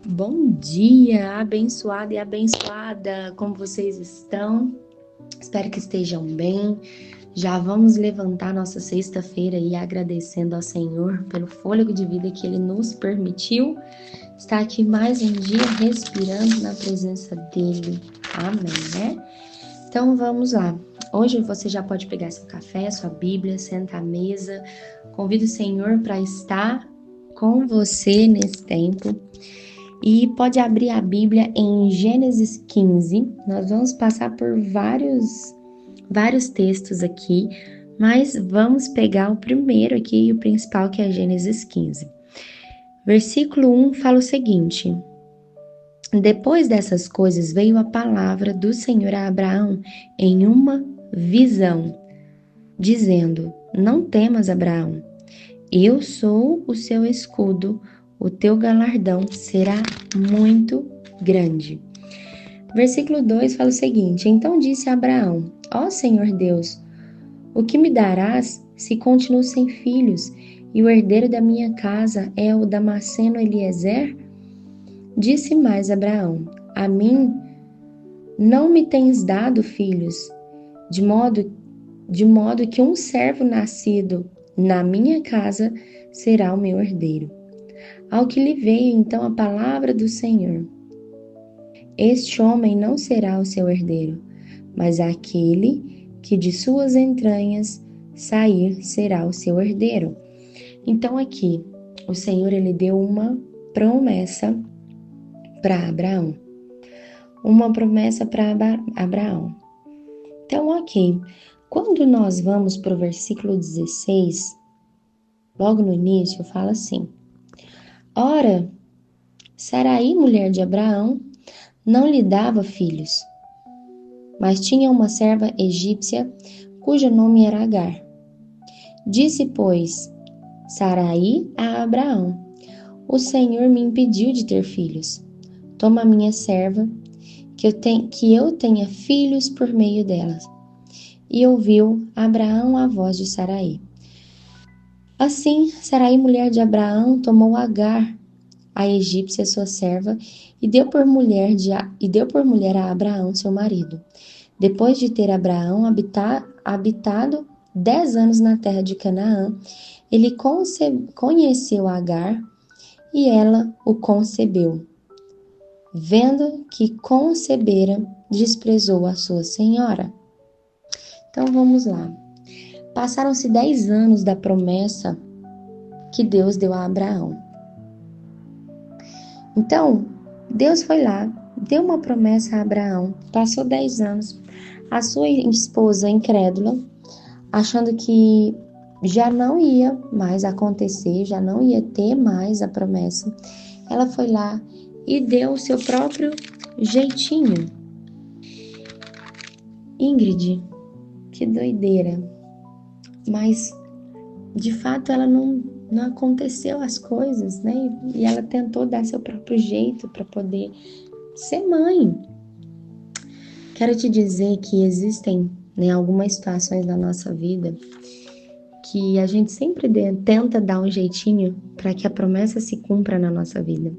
Bom dia, abençoado e abençoada, como vocês estão? Espero que estejam bem. Já vamos levantar nossa sexta-feira e agradecendo ao Senhor pelo fôlego de vida que Ele nos permitiu estar aqui mais um dia respirando na presença dEle. Amém, né? Então vamos lá. Hoje você já pode pegar seu café, sua Bíblia, sentar à mesa. Convido o Senhor para estar com você nesse tempo. E pode abrir a Bíblia em Gênesis 15. Nós vamos passar por vários textos aqui, mas vamos pegar o primeiro aqui, o principal, que é Gênesis 15. Versículo 1 fala o seguinte: Depois dessas coisas veio a palavra do Senhor a Abraão em uma visão, dizendo: Não temas, Abraão, eu sou o seu escudo, o teu galardão será muito grande. Versículo 2 fala o seguinte: Então disse Abraão: Ó Senhor Deus, o que me darás se continuo sem filhos, e o herdeiro da minha casa é o Damasceno Eliezer? Disse mais Abraão: A mim não me tens dado filhos, de modo que um servo nascido na minha casa será o meu herdeiro. Ao que lhe veio então a palavra do Senhor: Este homem não será o seu herdeiro, mas aquele que de suas entranhas sair será o seu herdeiro. Então aqui, o Senhor ele deu uma promessa para Abraão. Uma promessa para Abraão. Então, ok. Quando nós vamos para o versículo 16, logo no início, fala assim: Ora, Sarai, mulher de Abraão, não lhe dava filhos, mas tinha uma serva egípcia, cujo nome era Agar. Disse, pois, Sarai a Abraão: O Senhor me impediu de ter filhos. Toma a minha serva, que eu tenha filhos por meio dela. E ouviu Abraão a voz de Sarai. Assim, Sarai, mulher de Abraão, tomou Agar, a egípcia sua serva, e deu por mulher a Abraão, seu marido. Depois de ter Abraão habitado 10 anos na terra de Canaã, ele conheceu Agar e ela o concebeu. Vendo que concebera, desprezou a sua senhora. Então vamos lá. Passaram-se 10 anos da promessa que Deus deu a Abraão. Então, Deus foi lá, deu uma promessa a Abraão, passou 10 anos. A sua esposa incrédula, achando que já não ia mais acontecer, já não ia ter mais a promessa, ela foi lá e deu o seu próprio jeitinho. Ingrid, que doideira. Mas, de fato, ela não aconteceu as coisas, né? E ela tentou dar seu próprio jeito para poder ser mãe. Quero te dizer que existem, né, algumas situações na nossa vida que a gente sempre tenta dar um jeitinho para que a promessa se cumpra na nossa vida.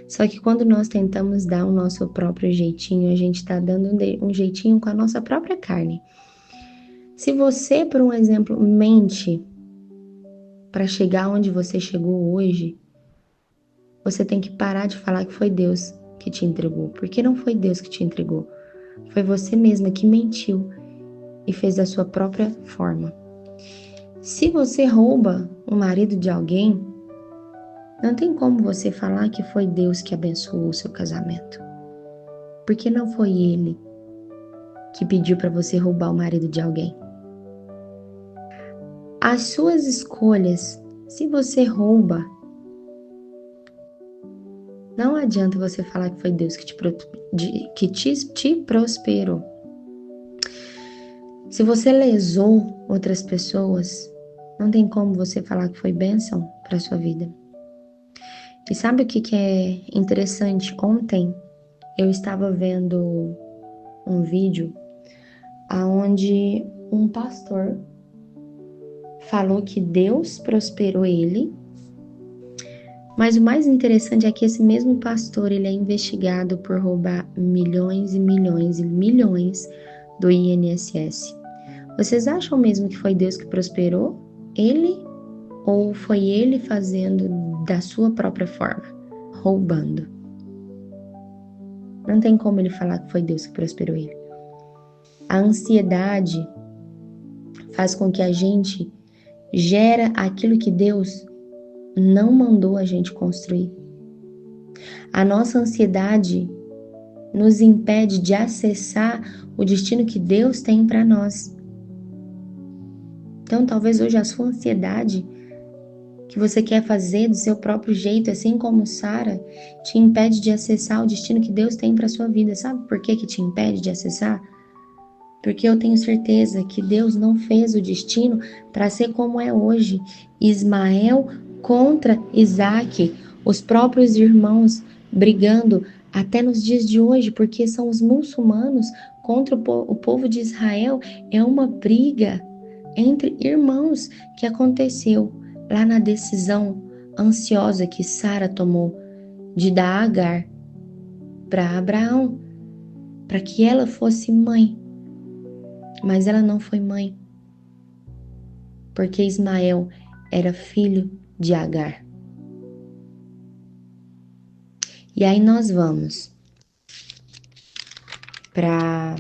Só que quando nós tentamos dar o nosso próprio jeitinho, a gente está dando um jeitinho com a nossa própria carne. Se você, por um exemplo, mente para chegar onde você chegou hoje, você tem que parar de falar que foi Deus que te entregou, porque não foi Deus que te entregou. Foi você mesma que mentiu e fez da sua própria forma. Se você rouba o marido de alguém, não tem como você falar que foi Deus que abençoou o seu casamento, porque não foi Ele que pediu para você roubar o marido de alguém. As suas escolhas, se você rouba, não adianta você falar que foi Deus que te prosperou. Se você lesou outras pessoas, não tem como você falar que foi bênção para sua vida. E sabe o que é interessante? Ontem eu estava vendo um vídeo onde um pastor falou que Deus prosperou ele Mas o mais interessante é que esse mesmo pastor, ele é investigado por roubar milhões e milhões e milhões do INSS. Vocês acham mesmo que foi Deus que prosperou ele? Ou foi ele fazendo da sua própria forma, roubando? Não tem como ele falar que foi Deus que prosperou ele. A ansiedade faz com que a gente gera aquilo que Deus não mandou a gente construir. A nossa ansiedade nos impede de acessar o destino que Deus tem para nós. Então, talvez hoje a sua ansiedade que você quer fazer do seu próprio jeito, assim como Sara, te impede de acessar o destino que Deus tem para sua vida. Sabe por que te impede de acessar? Porque eu tenho certeza que Deus não fez o destino para ser como é hoje. Ismael contra Isaac, os próprios irmãos brigando até nos dias de hoje, porque são os muçulmanos contra o povo de Israel. É uma briga entre irmãos que aconteceu lá na decisão ansiosa que Sara tomou de dar Agar para Abraão, para que ela fosse mãe. Mas ela não foi mãe, porque Ismael era filho de Agar. E aí nós vamos para...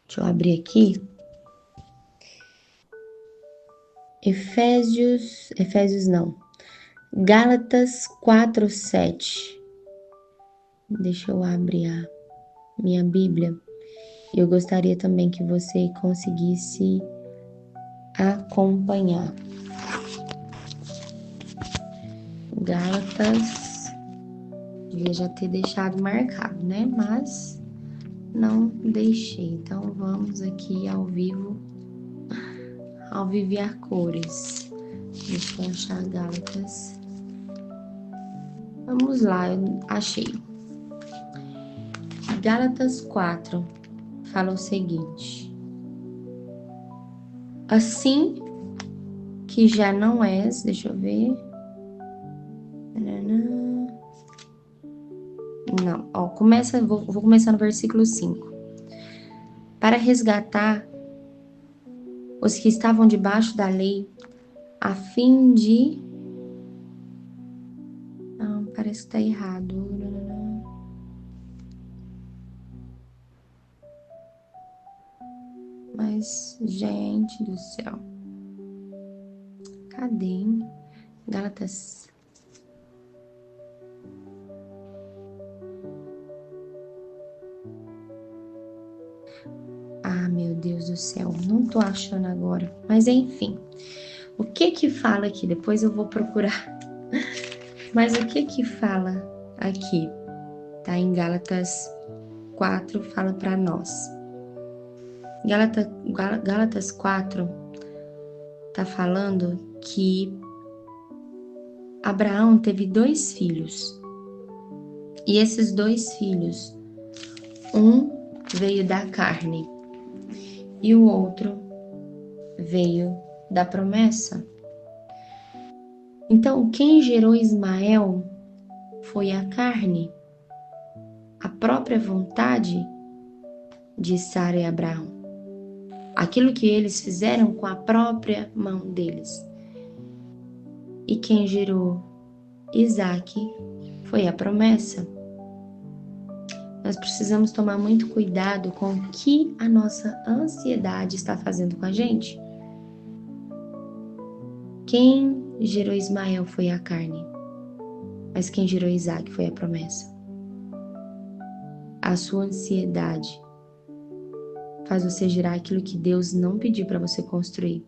Deixa eu abrir aqui. Efésios não. Gálatas 4:7. Deixa eu abrir a minha Bíblia. Eu gostaria também que você conseguisse acompanhar. Gálatas, devia já ter deixado marcado, né? Mas não deixei. Então vamos aqui ao vivo e a cores. Deixa eu achar Gálatas. Vamos lá, eu achei. Gálatas 4 fala o seguinte: assim que já não és, deixa eu ver. Não, ó, vou começar no versículo 5. Para resgatar os que estavam debaixo da lei, a fim de... Não, parece que tá errado. Mas, gente do céu. Cadê, hein? Gálatas. Ah, meu Deus do céu. Não tô achando agora. Mas, enfim. O que fala aqui? Depois eu vou procurar. Mas o que fala aqui? Tá em Gálatas 4, fala para nós. Gálatas 4 tá falando que Abraão teve 2 filhos. E esses 2 filhos, um veio da carne e o outro veio da promessa. Então, quem gerou Ismael foi a carne, a própria vontade de Sara e Abraão. Aquilo que eles fizeram com a própria mão deles. E quem gerou Isaac foi a promessa. Nós precisamos tomar muito cuidado com o que a nossa ansiedade está fazendo com a gente. Quem gerou Ismael foi a carne, mas quem gerou Isaac foi a promessa. A sua ansiedade faz você gerar aquilo que Deus não pediu para você construir.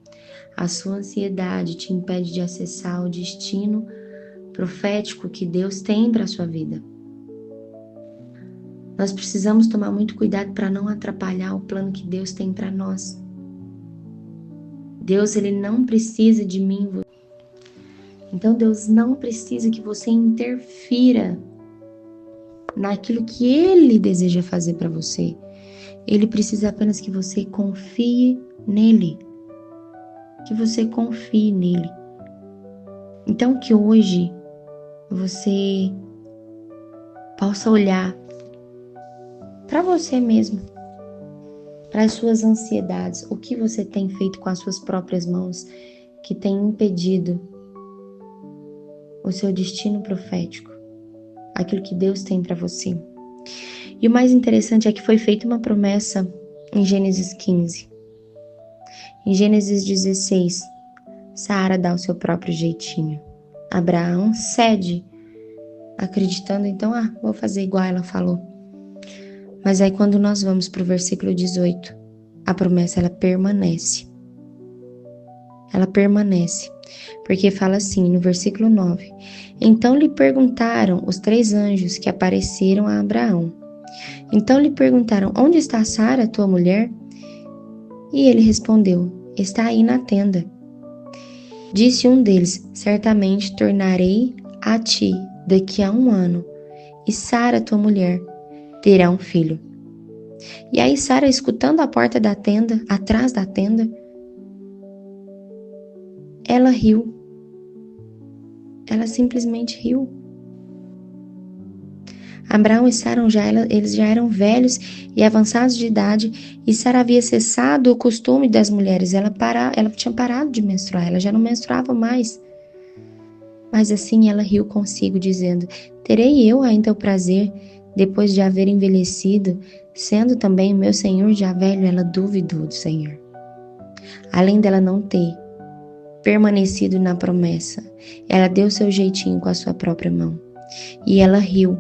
A sua ansiedade te impede de acessar o destino profético que Deus tem para a sua vida. Nós precisamos tomar muito cuidado para não atrapalhar o plano que Deus tem para nós. Deus, ele não precisa de mim. Então, Deus não precisa que você interfira naquilo que Ele deseja fazer para você. Ele precisa apenas que você confie nele. Que você confie nele. Então que hoje você possa olhar para você mesmo, para as suas ansiedades, o que você tem feito com as suas próprias mãos que tem impedido o seu destino profético, aquilo que Deus tem para você. E o mais interessante é que foi feita uma promessa em Gênesis 15. Em Gênesis 16, Sara dá o seu próprio jeitinho. Abraão cede, acreditando, então, vou fazer igual ela falou. Mas aí quando nós vamos para o versículo 18, a promessa ela permanece. Ela permanece, porque fala assim no versículo 9: Então lhe perguntaram os 3 anjos que apareceram a Abraão. Então lhe perguntaram: Onde está Sara, tua mulher? E ele respondeu: Está aí na tenda. Disse um deles: Certamente tornarei a ti daqui a 1 ano, e Sara, tua mulher, terá um filho. E aí Sara, escutando a porta da tenda, atrás da tenda, ela riu. Ela simplesmente riu. Abraão e Sara eles já eram velhos e avançados de idade, e Sara havia cessado o costume das mulheres. Ela tinha parado de menstruar, ela já não menstruava mais. Mas assim ela riu consigo, dizendo: Terei eu ainda o prazer, depois de haver envelhecido, sendo também meu senhor já velho? Ela duvidou do Senhor. Além dela não ter permanecido na promessa, ela deu seu jeitinho com a sua própria mão. E ela riu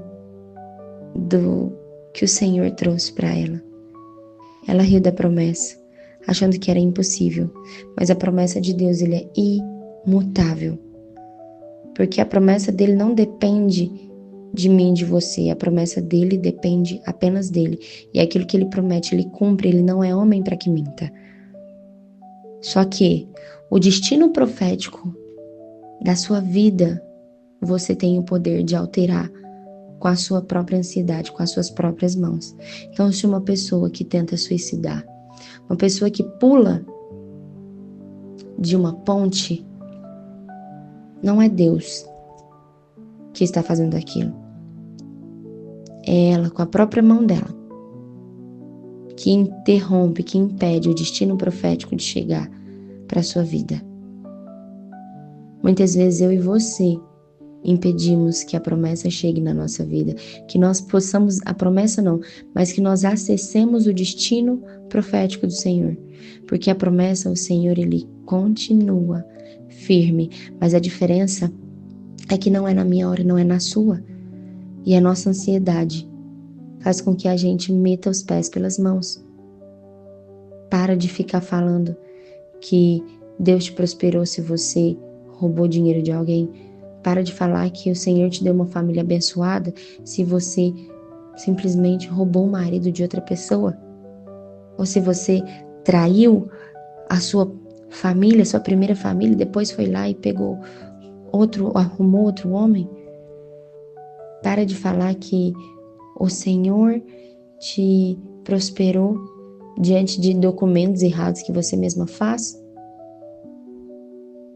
do que o Senhor trouxe para ela. Ela riu da promessa, achando que era impossível. Mas a promessa de Deus, ele é imutável. Porque a promessa dele não depende de mim, de você. A promessa dele depende apenas dele. E aquilo que ele promete, ele cumpre. Ele não é homem para que minta. Só que o destino profético da sua vida, você tem o poder de alterar com a sua própria ansiedade, com as suas próprias mãos. Então, se uma pessoa que tenta suicidar, uma pessoa que pula de uma ponte, não é Deus que está fazendo aquilo. É ela, com a própria mão dela, que interrompe, que impede o destino profético de chegar para a sua vida. Muitas vezes eu e você impedimos que a promessa chegue na nossa vida, que nós possamos, a promessa não, mas que nós acessemos o destino profético do Senhor. Porque a promessa, o Senhor, ele continua firme, mas a diferença é que não é na minha hora, não é na sua. E a nossa ansiedade faz com que a gente meta os pés pelas mãos. Para de ficar falando que Deus te prosperou se você roubou dinheiro de alguém. Para de falar que o Senhor te deu uma família abençoada se você simplesmente roubou o marido de outra pessoa. Ou se você traiu a sua família, sua primeira família, e depois foi lá e pegou arrumou outro homem. Para de falar que o Senhor te prosperou diante de documentos errados que você mesma faz.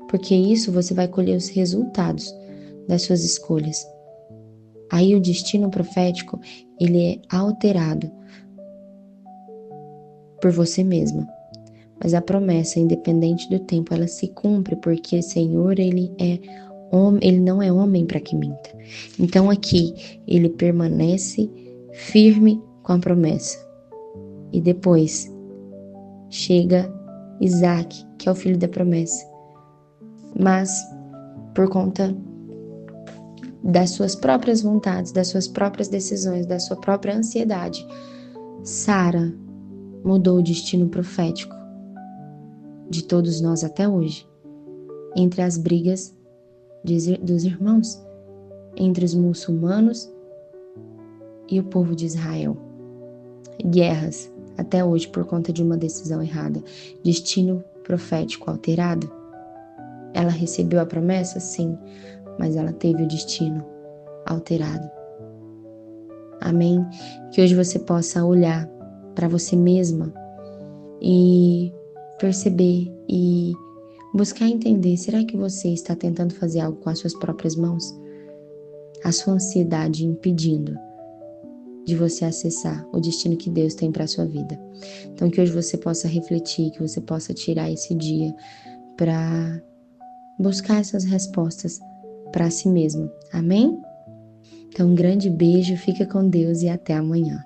Porque isso você vai colher os resultados das suas escolhas. Aí o destino profético, ele é alterado por você mesma. Mas a promessa, independente do tempo, ela se cumpre, porque o Senhor, ele não é homem para que minta. Então aqui, ele permanece firme com a promessa. E depois chega Isaac, que é o filho da promessa. Mas, por conta das suas próprias vontades, das suas próprias decisões, da sua própria ansiedade, Sara mudou o destino profético de todos nós até hoje, entre as brigas dos irmãos, entre os muçulmanos e o povo de Israel. Guerras até hoje por conta de uma decisão errada, destino profético alterado. Ela recebeu a promessa? Sim, mas ela teve o destino alterado. Amém? Que hoje você possa olhar para você mesma e perceber e Buscar entender, será que você está tentando fazer algo com as suas próprias mãos? A sua ansiedade impedindo de você acessar o destino que Deus tem para a sua vida. Então, que hoje você possa refletir, que você possa tirar esse dia para buscar essas respostas para si mesmo. Amém? Então, um grande beijo, fica com Deus e até amanhã.